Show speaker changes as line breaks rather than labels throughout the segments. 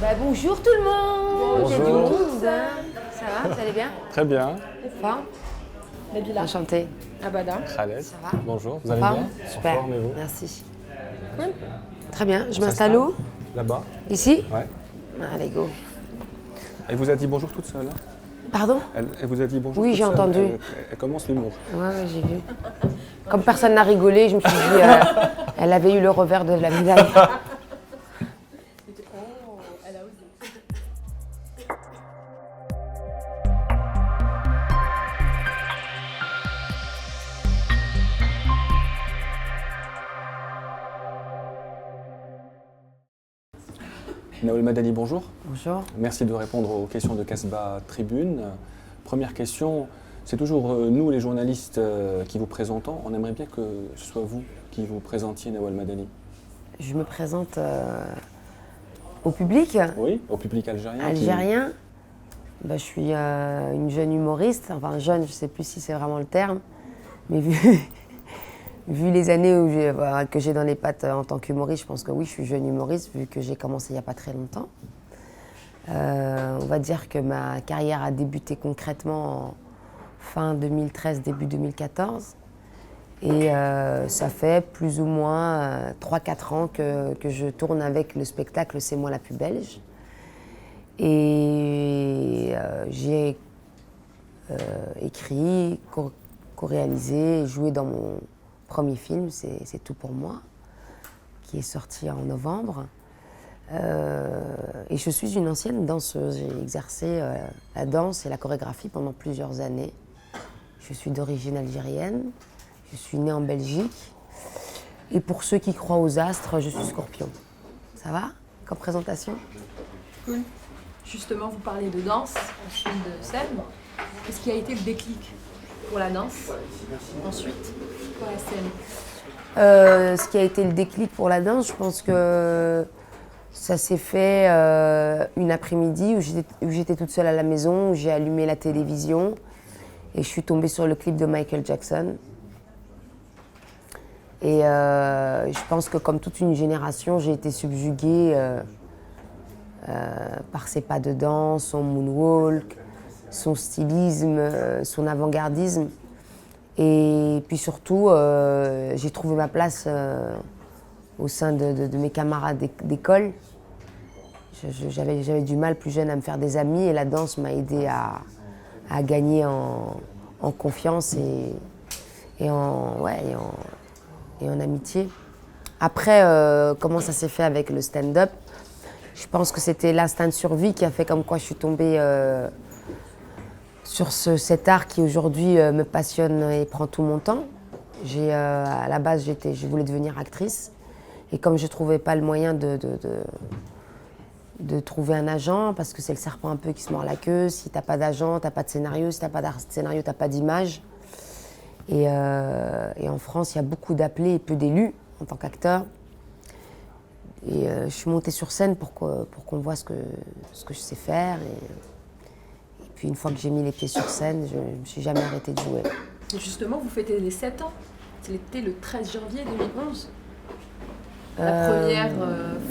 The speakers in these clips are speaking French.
Bonjour tout le monde. Il y a du
Bonjour.
monde, hein. Ça va, vous allez bien?
Très bien.
Forme?
Nabila.
Enchantée.
Abada.
Khaled.
Ça va?
Bonjour, vous allez
Forme?
bien?
Super.
En forme, et vous?
Merci.
Cool.
Très bien, je
On
m'installe où?
Là-bas.
Ici?
Ouais.
Allez, go.
Elle vous a dit bonjour toute seule, hein?
Pardon?
Elle vous a dit bonjour
Oui,
toute
j'ai
seule.
entendu.
Elle commence l'humour.
Ouais, j'ai vu. Comme personne n'a rigolé, je me suis dit, elle avait eu le revers de la médaille.
Elle a osé.
Nawel Madani, bonjour.
Bonjour.
Merci de répondre aux questions de Casbah Tribune. Première question, c'est toujours nous les journalistes qui vous présentons. On aimerait bien que ce soit vous qui vous présentiez Nawel Madani.
Je me présente au public
Oui, au public algérien.
algérien. Je suis une jeune humoriste, enfin jeune, je ne sais plus si c'est vraiment le terme, mais vu les années que j'ai dans les pattes en tant qu'humoriste, je pense que oui, je suis jeune humoriste, vu que j'ai commencé il n'y a pas très longtemps. On va dire que ma carrière a débuté concrètement en fin 2013, début 2014. Et ça fait plus ou moins 3-4 ans que je tourne avec le spectacle C'est moi la plus belge. Et j'ai écrit, co-réalisé, joué dans mon premier film, C'est tout pour moi, qui est sorti en novembre. Et je suis une ancienne danseuse. J'ai exercé la danse et la chorégraphie pendant plusieurs années. Je suis d'origine algérienne. Je suis née en Belgique. Et pour ceux qui croient aux astres, je suis Scorpion. Ça va comme présentation?
Cool. Justement, vous parlez de danse, ensuite de scène. Qu'est-ce qui a été le déclic pour la danse? Ensuite, pour la scène.
Ce qui a été le déclic pour la danse, je pense que ça s'est fait une après-midi où j'étais toute seule à la maison, où j'ai allumé la télévision et je suis tombée sur le clip de Michael Jackson. Et je pense que comme toute une génération, j'ai été subjuguée par ses pas de danse, son moonwalk, son stylisme, son avant-gardisme. Et puis surtout, j'ai trouvé ma place au sein de mes camarades d'école. J'avais du mal plus jeune à me faire des amis et la danse m'a aidée à gagner en confiance et en amitié. Après, comment ça s'est fait avec le stand-up? Je pense que c'était l'instinct de survie qui a fait comme quoi je suis tombée sur cet art qui aujourd'hui me passionne et prend tout mon temps. À la base, je voulais devenir actrice. Et comme je ne trouvais pas le moyen de trouver un agent, parce que c'est le serpent un peu qui se mord la queue, si tu n'as pas d'agent, tu n'as pas de scénario, si tu n'as pas de scénario, tu n'as pas d'image. Et en France, il y a beaucoup d'appelés et peu d'élus en tant qu'acteur. Et je suis montée sur scène pour qu'on voit ce que je sais faire. Et puis une fois que j'ai mis les pieds sur scène, je ne me suis jamais arrêtée de jouer.
Et justement, vous fêtez les 7 ans. C'était le 13 janvier 2011. La première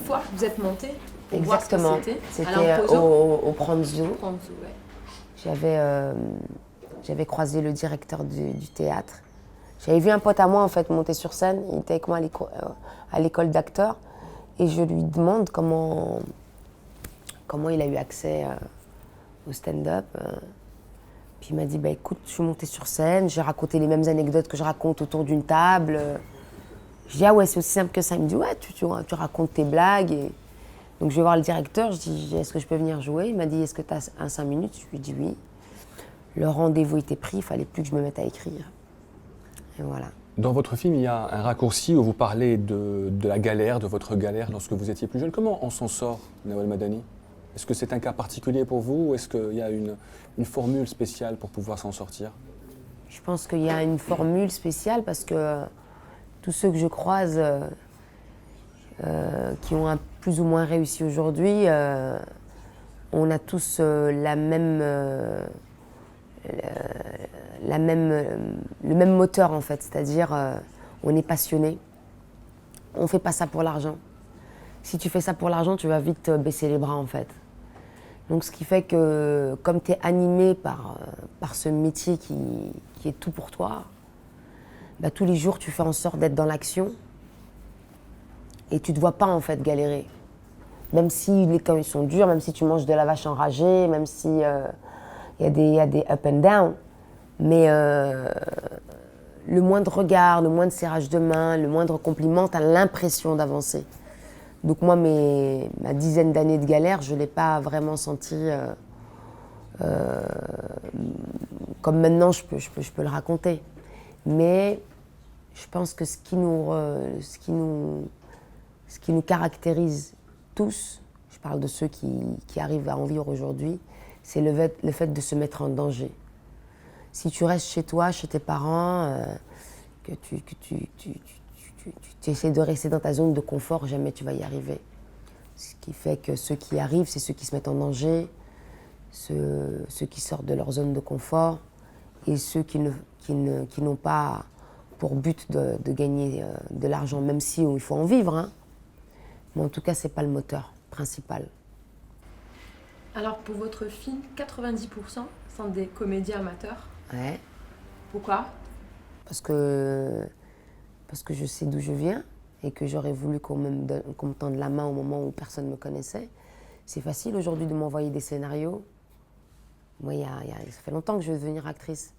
fois que vous êtes montée. Pour voir ce que
Exactement.
c'était
C'était au Pranzo.
Pranzo, ouais.
J'avais croisé le directeur du théâtre. J'avais vu un pote à moi en fait monter sur scène. Il était avec moi à l'école d'acteurs. Et je lui demande comment il a eu accès au stand-up. Puis il m'a dit, écoute, je suis montée sur scène, j'ai raconté les mêmes anecdotes que je raconte autour d'une table. Je dis, ah ouais, c'est aussi simple que ça. Il me dit, ouais, tu racontes tes blagues. Et donc je vais voir le directeur, je dis, est-ce que je peux venir jouer? Il m'a dit, est-ce que tu as 5 minutes? Je lui ai dit oui. Le rendez-vous était pris, il fallait plus que je me mette à écrire. Et voilà.
Dans votre film, il y a un raccourci où vous parlez de la galère, de votre galère lorsque vous étiez plus jeune. Comment on s'en sort, Nawel Madani? Est-ce que c'est un cas particulier pour vous ou est-ce qu'il y a une formule spéciale pour pouvoir s'en sortir?
Je pense qu'il y a une formule spéciale parce que tous ceux que je croise qui ont plus ou moins réussi aujourd'hui, on a tous le même moteur en fait, c'est-à-dire on est passionné, on ne fait pas ça pour l'argent. Si tu fais ça pour l'argent, tu vas vite baisser les bras en fait. Donc ce qui fait que comme tu es animé par ce métier qui est tout pour toi, bah, tous les jours tu fais en sorte d'être dans l'action et tu ne te vois pas en fait galérer. Même si les temps ils sont durs, même si tu manges de la vache enragée, même si y a des up and down, mais le moindre regard, le moindre serrage de main, le moindre compliment, tu as l'impression d'avancer. Donc moi, ma dizaine d'années de galère, je ne l'ai pas vraiment senti comme maintenant je peux le raconter. Mais je pense que ce qui nous caractérise tous, je parle de ceux qui arrivent à en vivre aujourd'hui, c'est le fait de se mettre en danger. Si tu restes chez toi, chez tes parents, que tu essaies de rester dans ta zone de confort, jamais tu vas y arriver. Ce qui fait que ceux qui arrivent, c'est ceux qui se mettent en danger, ceux qui sortent de leur zone de confort et ceux qui n'ont pas pour but de gagner de l'argent, même si il faut en vivre. Hein. Mais en tout cas, ce n'est pas le moteur principal.
Alors pour votre film, 90% sont des comédiens amateurs.
Ouais.
Pourquoi ?
Parce que je sais d'où je viens et que j'aurais voulu qu'on me tende la main au moment où personne ne me connaissait. C'est facile aujourd'hui de m'envoyer des scénarios. Moi, ça fait longtemps que je veux devenir actrice.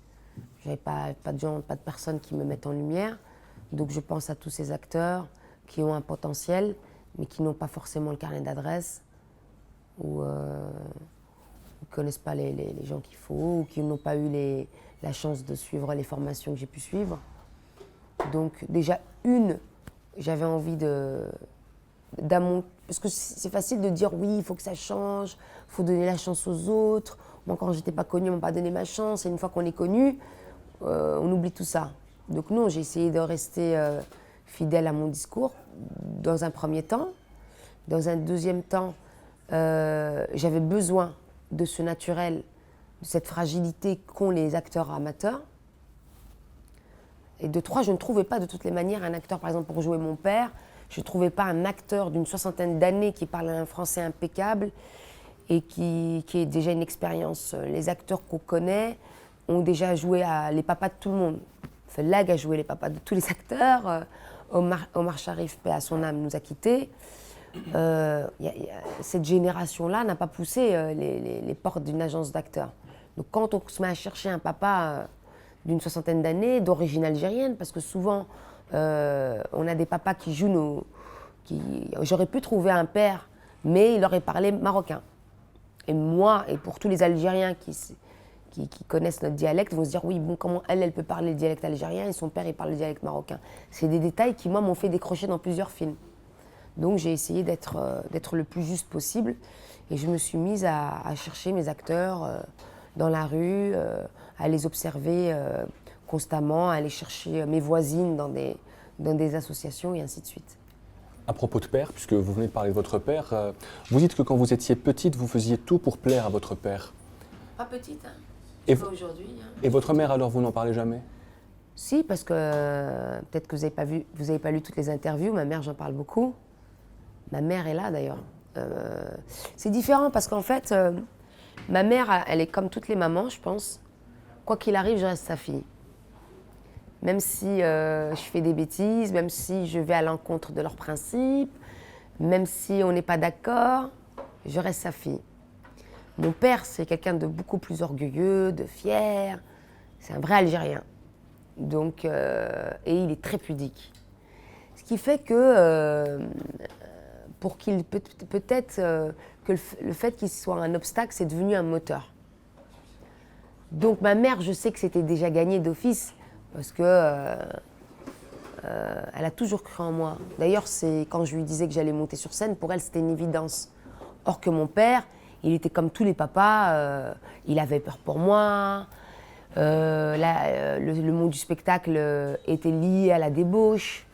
J'avais pas de gens, pas de personnes qui me mettent en lumière. Donc je pense à tous ces acteurs qui ont un potentiel, mais qui n'ont pas forcément le carnet d'adresse, ou ne connaissent pas les gens qu'il faut, ou qui n'ont pas eu la chance de suivre les formations que j'ai pu suivre. Donc déjà, j'avais envie parce que c'est facile de dire oui, il faut que ça change, il faut donner la chance aux autres. Moi, quand j'étais pas connue, on m'a pas donné ma chance. Et une fois qu'on est connu, on oublie tout ça. Donc non, j'ai essayé de rester fidèle à mon discours dans un premier temps. Dans un deuxième temps, j'avais besoin de ce naturel, de cette fragilité qu'ont les acteurs amateurs. Et de trois, je ne trouvais pas de toutes les manières un acteur, par exemple, pour jouer mon père. Je ne trouvais pas un acteur d'une 60aine d'années qui parle un français impeccable et qui ait déjà une expérience. Les acteurs qu'on connaît ont déjà joué les papas de tout le monde. Lag a joué les papas de tous les acteurs. Omar Sharif, paix à son âme, nous a quittés. Cette génération-là n'a pas poussé les portes d'une agence d'acteurs. Donc quand on se met à chercher un papa d'une 60aine d'années, d'origine algérienne, parce que souvent on a des papas qui jouent j'aurais pu trouver un père, mais il aurait parlé marocain. Et moi, et pour tous les Algériens qui connaissent notre dialecte, vont se dire oui, bon, comment elle peut parler le dialecte algérien et son père il parle le dialecte marocain. C'est des détails qui, moi, m'ont fait décrocher dans plusieurs films. Donc j'ai essayé d'être le plus juste possible et je me suis mise à chercher mes acteurs dans la rue, à les observer constamment, à aller chercher mes voisines dans des associations et ainsi de suite.
À propos de père, puisque vous venez de parler de votre père, vous dites que quand vous étiez petite, vous faisiez tout pour plaire à votre père.
Pas petite, hein.
Et
pas aujourd'hui. Hein.
Et votre mère alors, vous n'en parlez jamais ?
Si, parce que peut-être que vous n'avez pas lu toutes les interviews, ma mère, j'en parle beaucoup. Ma mère est là d'ailleurs. C'est différent parce qu'en fait, ma mère, elle est comme toutes les mamans, je pense. Quoi qu'il arrive, je reste sa fille. Même si je fais des bêtises, même si je vais à l'encontre de leurs principes, même si on n'est pas d'accord, je reste sa fille. Mon père, c'est quelqu'un de beaucoup plus orgueilleux, de fier. C'est un vrai Algérien. Donc, et il est très pudique. Ce qui fait que, pour qu'il peut-être que le fait qu'il soit un obstacle, c'est devenu un moteur. Donc ma mère, je sais que c'était déjà gagné d'office, parce que elle a toujours cru en moi. D'ailleurs, c'est quand je lui disais que j'allais monter sur scène, pour elle, c'était une évidence. Or que mon père, il était comme tous les papas, il avait peur pour moi. Le monde du spectacle était lié à la débauche.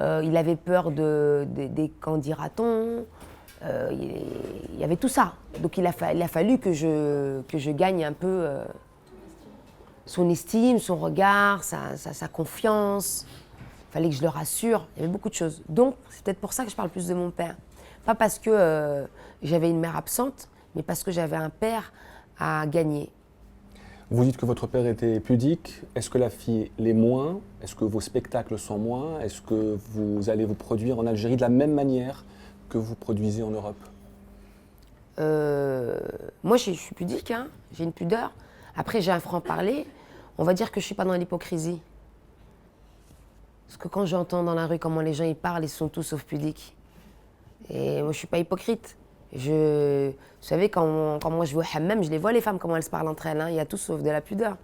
Il avait peur des qu'en dira-t-on. Il y avait tout ça. Donc il a fallu que je gagne un peu son estime, son regard, sa confiance. Il fallait que je le rassure. Il y avait beaucoup de choses. Donc c'est peut-être pour ça que je parle plus de mon père. Pas parce que j'avais une mère absente, mais parce que j'avais un père à gagner.
Vous dites que votre père était pudique. Est-ce que la fille l'est moins? Est-ce que vos spectacles sont moins? Est-ce que vous allez vous produire en Algérie de la même manière que vous produisez en Europe?
Moi, je suis pudique, hein, j'ai une pudeur. Après, j'ai un franc-parler. On va dire que je ne suis pas dans l'hypocrisie. Parce que quand j'entends dans la rue comment les gens y parlent, ils sont tous sauf pudiques. Et moi, je ne suis pas hypocrite. Vous savez, quand moi je vais au hammam, je les vois les femmes, comment elles se parlent entre elles. Hein. Il y a tout sauf de la pudeur.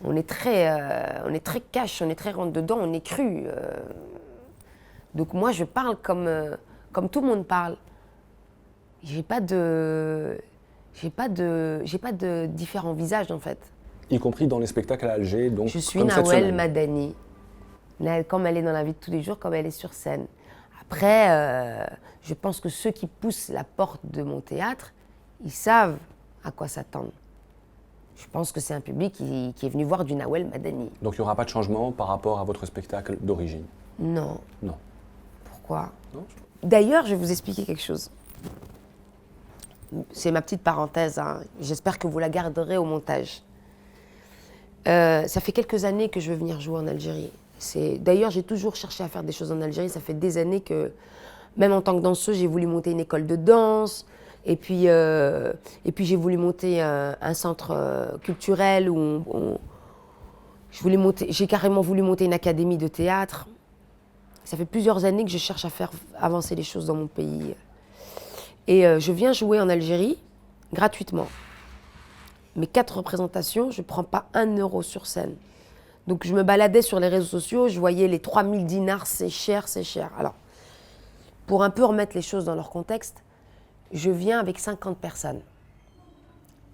On est très cash, on est très rentre dedans, on est cru. Donc moi, je parle comme tout le monde parle. J'ai pas de différents visages en fait.
Y compris dans les spectacles à Alger, donc
Je suis
comme cette
Nawel
semaine.
Madani, comme elle est dans la vie de tous les jours, comme elle est sur scène. Après, je pense que ceux qui poussent la porte de mon théâtre, ils savent à quoi s'attendre. Je pense que c'est un public qui est venu voir du Nawel Madani.
Donc il n'y aura pas de changement par rapport à votre spectacle d'origine?
Non.
Non.
Pourquoi?
Non.
D'ailleurs, je vais vous expliquer quelque chose. C'est ma petite parenthèse, hein. J'espère que vous la garderez au montage. Ça fait quelques années que je veux venir jouer en Algérie. D'ailleurs, j'ai toujours cherché à faire des choses en Algérie. Ça fait des années que, même en tant que danseuse, j'ai voulu monter une école de danse. Et puis j'ai voulu monter un centre culturel où j'ai carrément voulu monter une académie de théâtre. Ça fait plusieurs années que je cherche à faire avancer les choses dans mon pays. Et je viens jouer en Algérie gratuitement. Mes 4 représentations, je ne prends pas 1 euro sur scène. Donc je me baladais sur les réseaux sociaux, je voyais les 3000 dinars, c'est cher, c'est cher. Alors, pour un peu remettre les choses dans leur contexte, je viens avec 50 personnes.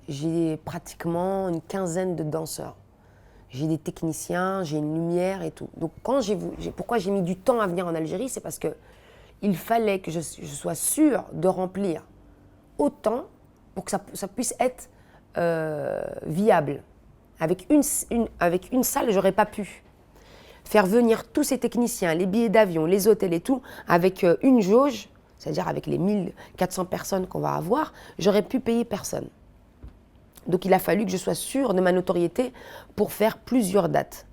J'ai pratiquement une quinzaine de danseurs. J'ai des techniciens, j'ai une lumière et tout. Donc pourquoi j'ai mis du temps à venir en Algérie, c'est parce qu'il fallait que je sois sûre de remplir autant pour que ça puisse être viable. Avec une salle, j'aurais pas pu faire venir tous ces techniciens, les billets d'avion, les hôtels et tout, avec une jauge, c'est-à-dire avec les 1400 personnes qu'on va avoir, j'aurais pu payer personne. Donc il a fallu que je sois sûre de ma notoriété pour faire plusieurs dates.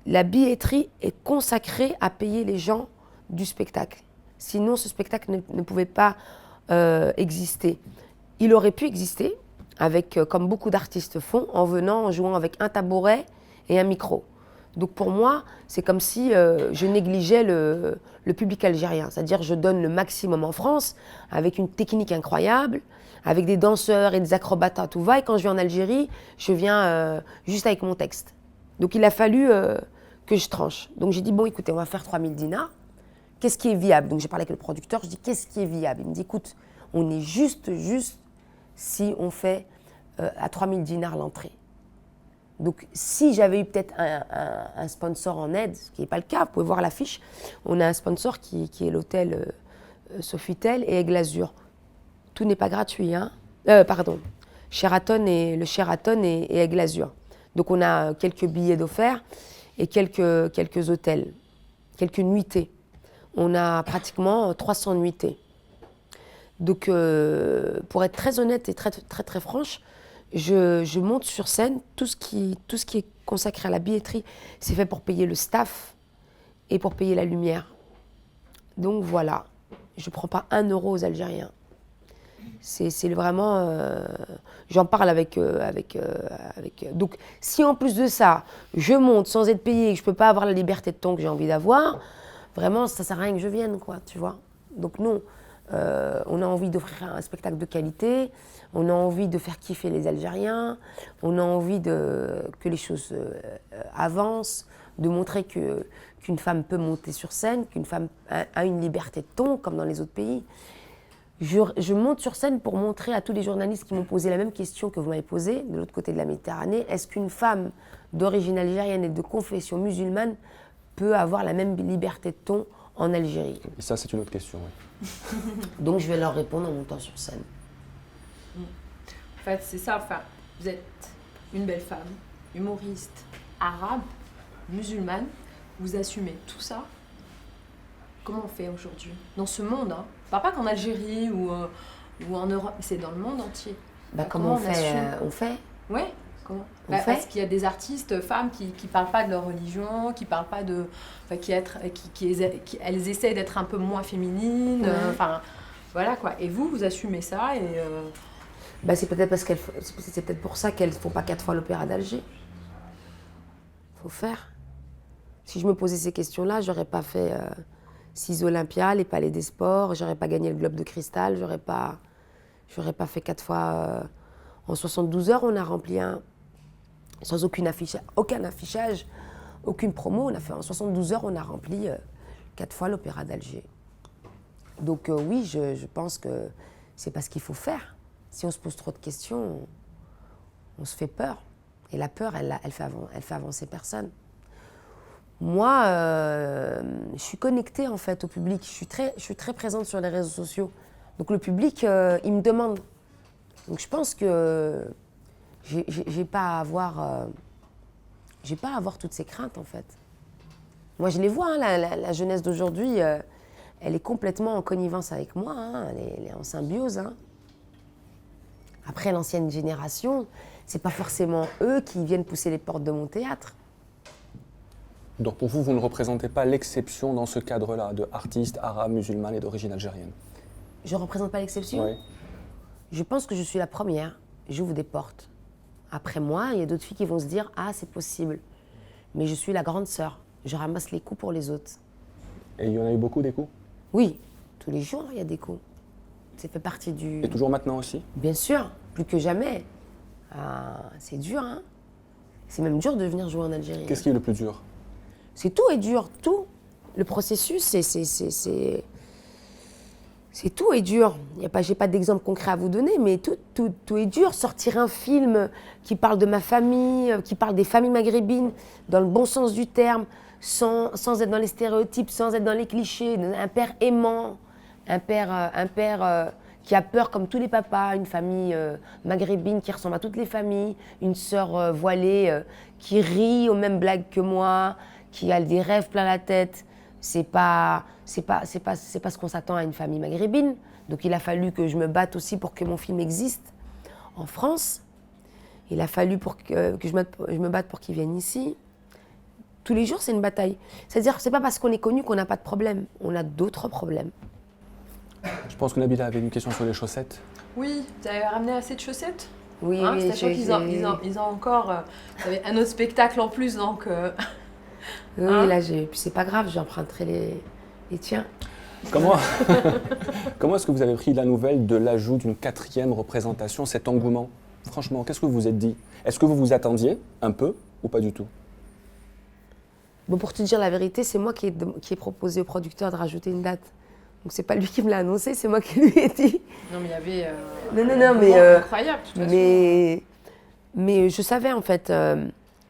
La billetterie est consacrée à payer les gens du spectacle. Sinon, ce spectacle ne pouvait pas exister. Il aurait pu exister, comme beaucoup d'artistes font, en jouant avec un tabouret et un micro. Donc pour moi, c'est comme si je négligeais le public algérien. C'est-à-dire je donne le maximum en France, avec une technique incroyable, avec des danseurs et des acrobates à tout va. Et quand je viens en Algérie, je viens juste avec mon texte. Donc il a fallu que je tranche. Donc j'ai dit, bon écoutez, on va faire 3000 dinars. Qu'est-ce qui est viable? Donc j'ai parlé avec le producteur, je dis, qu'est-ce qui est viable? Il me dit, écoute, on est juste si on fait à 3000 dinars l'entrée. Donc si j'avais eu peut-être un sponsor en aide, ce qui n'est pas le cas, vous pouvez voir l'affiche, on a un sponsor qui est l'hôtel Sofitel et Aigle Azur. Tout n'est pas gratuit, hein. Sheraton et Aigle Azur. Donc on a quelques billets d'offert et quelques hôtels, quelques nuitées. On a pratiquement 300 nuitées. Donc pour être très honnête et très, très, très franche, je monte sur scène, tout ce qui est consacré à la billetterie, c'est fait pour payer le staff et pour payer la lumière. Donc voilà, je ne prends pas 1 euro aux Algériens. C'est vraiment... j'en parle avec... Donc si en plus de ça, je monte sans être payé, que je ne peux pas avoir la liberté de ton que j'ai envie d'avoir, vraiment ça ne sert à rien que je vienne, quoi, tu vois. Donc non, on a envie d'offrir un spectacle de qualité, on a envie de faire kiffer les Algériens, on a envie que les choses avancent, de montrer qu'une femme peut monter sur scène, qu'une femme a une liberté de ton, comme dans les autres pays. Je monte sur scène pour montrer à tous les journalistes qui m'ont posé la même question que vous m'avez posée, de l'autre côté de la Méditerranée, est-ce qu'une femme d'origine algérienne et de confession musulmane peut avoir la même liberté de ton en Algérie?
Et ça, c'est une autre question, oui.
Donc je vais leur répondre en montant sur scène.
En fait, c'est ça, enfin, vous êtes une belle femme, humoriste, arabe, musulmane, vous assumez tout ça. Comment on fait aujourd'hui dans ce monde, hein. Je parle pas qu'en Algérie ou en Europe, mais c'est dans le monde entier.
Comment on fait On fait.
Ouais. Comment
On fait
Parce qu'il y a des artistes femmes qui parlent pas de leur religion, qui parlent pas de, elles essaient d'être un peu moins féminines. Enfin, voilà quoi. Et vous assumez ça et.
C'est peut-être c'est peut-être pour ça qu'elles font pas 4 fois l'opéra d'Alger. Faut faire. Si je me posais ces questions-là, j'aurais pas fait 6 Olympias, les Palais des Sports, j'aurais pas gagné le Globe de Cristal, j'aurais pas fait 4 fois. En 72 heures, on a rempli sans aucun affichage, aucune promo. En 72 heures, on a rempli 4 fois l'opéra d'Alger. Donc oui, je pense que c'est pas ce qu'il faut faire. Si on se pose trop de questions, on se fait peur. Et la peur, elle fait avancer personne. Moi, je suis connectée en fait au public. Je suis très présente sur les réseaux sociaux. Donc le public, il me demande. Donc je pense que j'ai pas à avoir toutes ces craintes en fait. Moi, je les vois, hein, la jeunesse d'aujourd'hui, elle est complètement en connivence avec moi. Hein, elle est en symbiose. Hein. Après, l'ancienne génération, c'est pas forcément eux qui viennent pousser les portes de mon théâtre.
Donc pour vous, vous ne représentez pas l'exception dans ce cadre-là, de artistes arabes, musulmanes et d'origine algérienne?
Je ne représente pas l'exception?
Oui.
Je pense que je suis la première. J'ouvre des portes. Après moi, il y a d'autres filles qui vont se dire « Ah, c'est possible ». Mais je suis la grande sœur. Je ramasse les coups pour les autres.
Et il y en a eu beaucoup des coups?
Oui, tous les jours, il y a des coups. Ça fait partie du...
Et toujours maintenant aussi?
Bien sûr, plus que jamais. C'est dur, hein. C'est même dur de venir jouer en Algérie.
Qu'est-ce qui est le plus dur?
Tout est dur, tout. Le processus, c'est tout est dur. J'ai pas d'exemple concret à vous donner, mais tout est dur. Sortir un film qui parle de ma famille, qui parle des familles maghrébines, dans le bon sens du terme, sans être dans les stéréotypes, sans être dans les clichés. Un père aimant, un père qui a peur comme tous les papas, une famille maghrébine qui ressemble à toutes les familles, une sœur voilée qui rit aux mêmes blagues que moi, qui a des rêves plein la tête. C'est pas ce qu'on s'attend à une famille maghrébine. Donc il a fallu que je me batte aussi pour que mon film existe en France. Il a fallu que je me batte pour qu'il vienne ici. Tous les jours, c'est une bataille. C'est-à-dire, c'est pas parce qu'on est connu qu'on n'a pas de problème. On a d'autres problèmes.
Je pense que Nabila avait une question sur les chaussettes.
Oui, tu avais ramené assez de chaussettes?
Oui,
hein, oui. Ils ont encore un autre spectacle en plus, donc...
Oui, hein? Là, puis c'est pas grave, j'emprunterai les tiens.
Comment est-ce que vous avez pris la nouvelle de l'ajout d'une 4e représentation, cet engouement? Franchement, qu'est-ce que vous vous êtes dit? Est-ce que vous vous attendiez un peu ou pas du tout?
Bon, pour te dire la vérité, c'est moi qui ai proposé au producteur de rajouter une date. Donc c'est pas lui qui me l'a annoncé, c'est moi qui lui ai dit.
Non, mais il y avait
incroyable,
de toute façon.
Mais je savais en fait,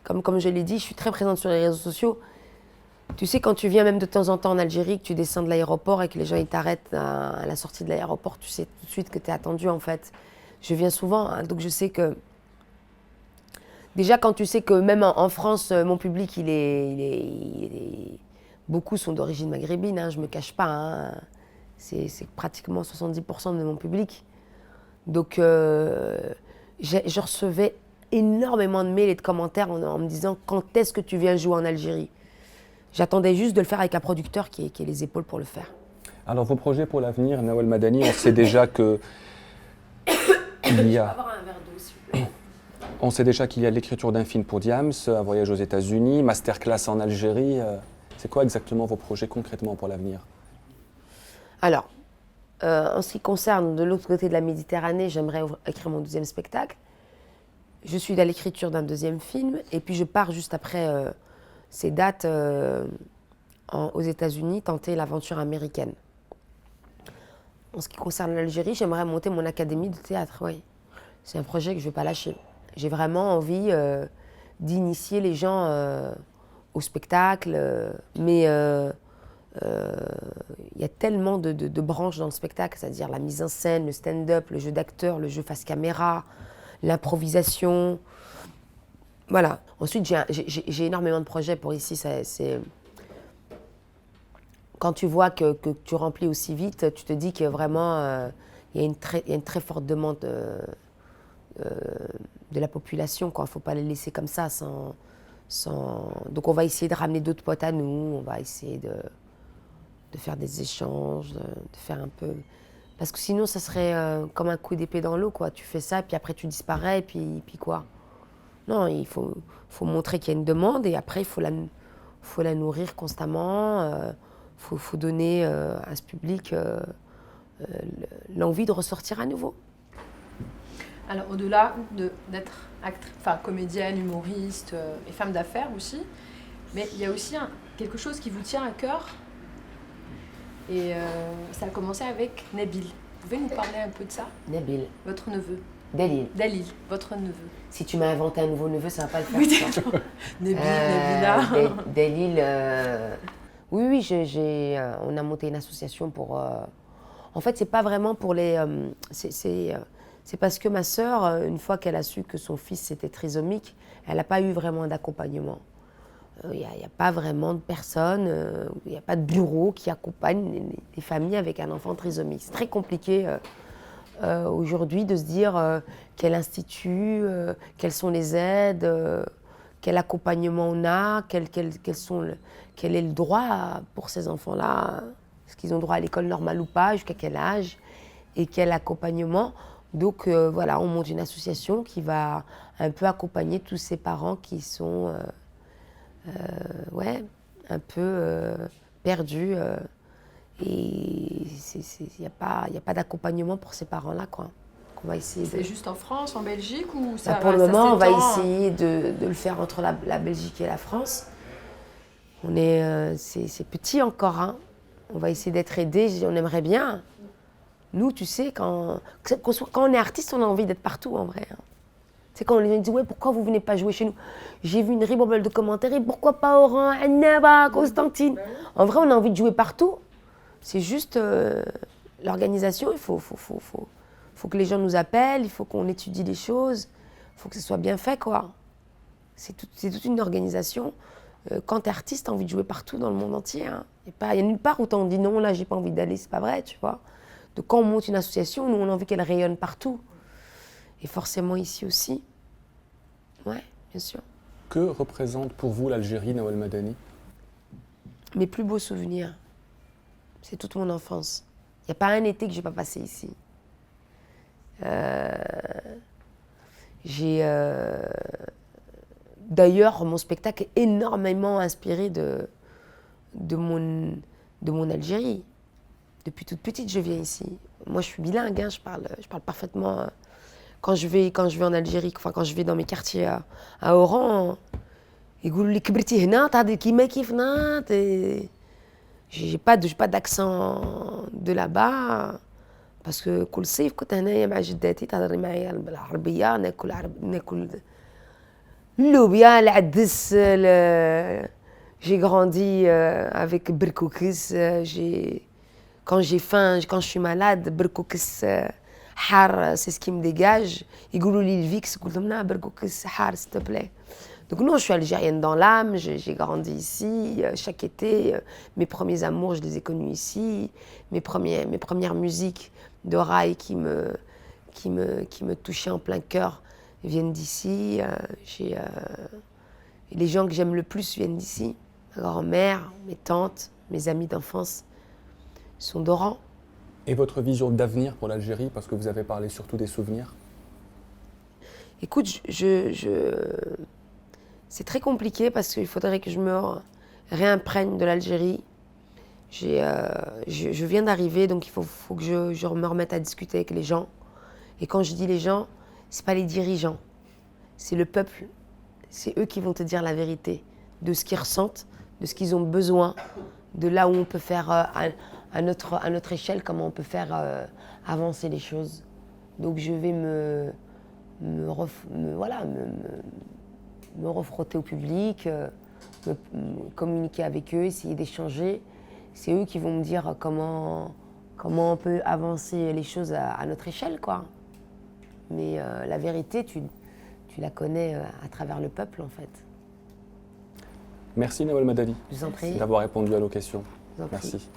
comme je l'ai dit, je suis très présente sur les réseaux sociaux. Tu sais, quand tu viens même de temps en temps en Algérie, que tu descends de l'aéroport et que les gens ils t'arrêtent à la sortie de l'aéroport, tu sais tout de suite que tu es attendu en fait. Je viens souvent, hein, donc je sais que... Déjà, quand tu sais que même en France, mon public, beaucoup sont d'origine maghrébine, hein, je ne me cache pas. Hein, c'est pratiquement 70% de mon public. Donc, je recevais énormément de mails et de commentaires en me disant « Quand est-ce que tu viens jouer en Algérie ?» J'attendais juste de le faire avec un producteur qui ait les épaules pour le faire. Alors,
vos projets pour l'avenir, Nawal Madani, on sait déjà que... il y a...
avoir un verre d'eau, s'il vous plaît.
On sait déjà qu'il y a l'écriture d'un film pour Diams, un voyage aux États-Unis, masterclass en Algérie. C'est quoi exactement vos projets concrètement pour l'avenir?
Alors, en ce qui concerne de l'autre côté de la Méditerranée, j'aimerais écrire mon 2e spectacle. Je suis dans l'écriture d'un 2e film et puis je pars juste après ces dates aux États-Unis tenter l'aventure américaine. En ce qui concerne l'Algérie, j'aimerais monter mon académie de théâtre, oui. C'est un projet que je ne vais pas lâcher. J'ai vraiment envie d'initier les gens au spectacle, mais il y a tellement de branches dans le spectacle, c'est-à-dire la mise en scène, le stand-up, le jeu d'acteur, le jeu face caméra, l'improvisation. Voilà. Ensuite, j'ai énormément de projets pour ici. quand tu vois que tu remplis aussi vite, tu te dis que vraiment, il y a une très forte demande de la population. Il ne faut pas les laisser comme ça. Donc on va essayer de ramener d'autres potes à nous, on va essayer de faire des échanges, de faire un peu... Parce que sinon, ça serait comme un coup d'épée dans l'eau, quoi. Tu fais ça, puis après tu disparais, puis quoi. Non, il faut montrer qu'il y a une demande, et après, il faut la nourrir constamment. Faut donner à ce public l'envie de ressortir à nouveau.
Alors, au-delà d'être comédienne, humoriste et femme d'affaires aussi, mais il y a aussi quelque chose qui vous tient à cœur. Et ça a commencé avec Nabil. Vous pouvez nous parler un peu de ça?
Nabil.
Votre neveu.
Dalil.
Dalil, votre neveu.
Si tu m'as inventé un nouveau neveu, ça va pas le faire.
Oui, Nabil, Nabila.
Dalil, oui, on a monté une association pour... En fait, c'est pas vraiment pour les... c'est parce que ma sœur, une fois qu'elle a su que son fils était trisomique, elle n'a pas eu vraiment d'accompagnement. Il n'y a pas vraiment de personnes, il n'y a pas de bureau qui accompagne les familles avec un enfant trisomique. C'est très compliqué aujourd'hui de se dire quel institut, quelles sont les aides, quel accompagnement on a, quel est le droit pour ces enfants-là, est-ce qu'ils ont droit à l'école normale ou pas, jusqu'à quel âge, et quel accompagnement. Donc voilà, on monte une association qui va un peu accompagner tous ces parents qui sont un peu perdus. Et il n'y a pas d'accompagnement pour ces parents-là, quoi. On va essayer.
C'est juste en France, en Belgique ou ça?
Pour le moment, on va essayer de le faire entre la Belgique et la France. C'est petit encore, hein. On va essayer d'être aidés, on aimerait bien. Nous, tu sais, quand on est artiste, on a envie d'être partout, en vrai. Hein. C'est quand les gens disent, ouais, pourquoi vous venez pas jouer chez nous? J'ai vu une ribambelle de commentaires, et pourquoi pas Oran, Annaba, Constantine? En vrai, on a envie de jouer partout. C'est juste l'organisation, il faut que les gens nous appellent, il faut qu'on étudie les choses, il faut que ce soit bien fait, quoi. C'est toute une organisation. Quand tu es artiste, tu as envie de jouer partout dans le monde entier. Hein. Il y a nulle part où tu dis non, là, j'ai pas envie d'aller, c'est pas vrai, tu vois. Donc quand on monte une association, nous, on a envie qu'elle rayonne partout. Et forcément ici aussi. Ouais, bien sûr.
Que représente pour vous l'Algérie, Nawal Madani? Mes
plus beaux souvenirs. C'est toute mon enfance. Il n'y a pas un été que je n'ai pas passé ici. D'ailleurs, mon spectacle est énormément inspiré de mon Algérie. Depuis toute petite, je viens ici. Moi, je suis bilingue, hein, je parle parfaitement. Quand je vais en Algérie, quand je vais dans mes quartiers à Oran, ils disent que كبرتي هنا تهضري كيما كيفنا. J'ai pas d'accent de là-bas parce que كل صيف كنت هنايا مع جداتي تهضري معايا بالعربية ناكل اللوبيا العدس. J'ai grandi avec بركوكس. Quand j'ai faim, quand je suis malade, بركوكس حار, c'est ce qui me dégage. يقولوا لي الفيكس قلت لهم لا بركوكس حار s'il te plaît. Donc non, je suis algérienne dans l'âme, j'ai grandi ici, chaque été, mes premiers amours, je les ai connus ici, mes premières musiques de rail qui me touchaient en plein cœur viennent d'ici, les gens que j'aime le plus viennent d'ici, ma grand-mère, mes tantes, mes amis d'enfance sont d'Oran.
Et votre vision d'avenir pour l'Algérie, parce que vous avez parlé surtout des souvenirs?
Écoute, c'est très compliqué parce qu'il faudrait que je me réimprègne de l'Algérie. Je viens d'arriver, donc il faut que je me remette à discuter avec les gens. Et quand je dis les gens, ce n'est pas les dirigeants, c'est le peuple. C'est eux qui vont te dire la vérité de ce qu'ils ressentent, de ce qu'ils ont besoin, de là où on peut faire à notre échelle, comment on peut faire avancer les choses. Donc je vais me refrotter au public, communiquer avec eux, essayer d'échanger. C'est eux qui vont me dire comment on peut avancer les choses à notre échelle, quoi. Mais la vérité, tu la connais à travers le peuple, en fait.
Merci Nawal Madani
Je vous en prie.
d'avoir répondu à nos questions.
vous en prie.
Merci.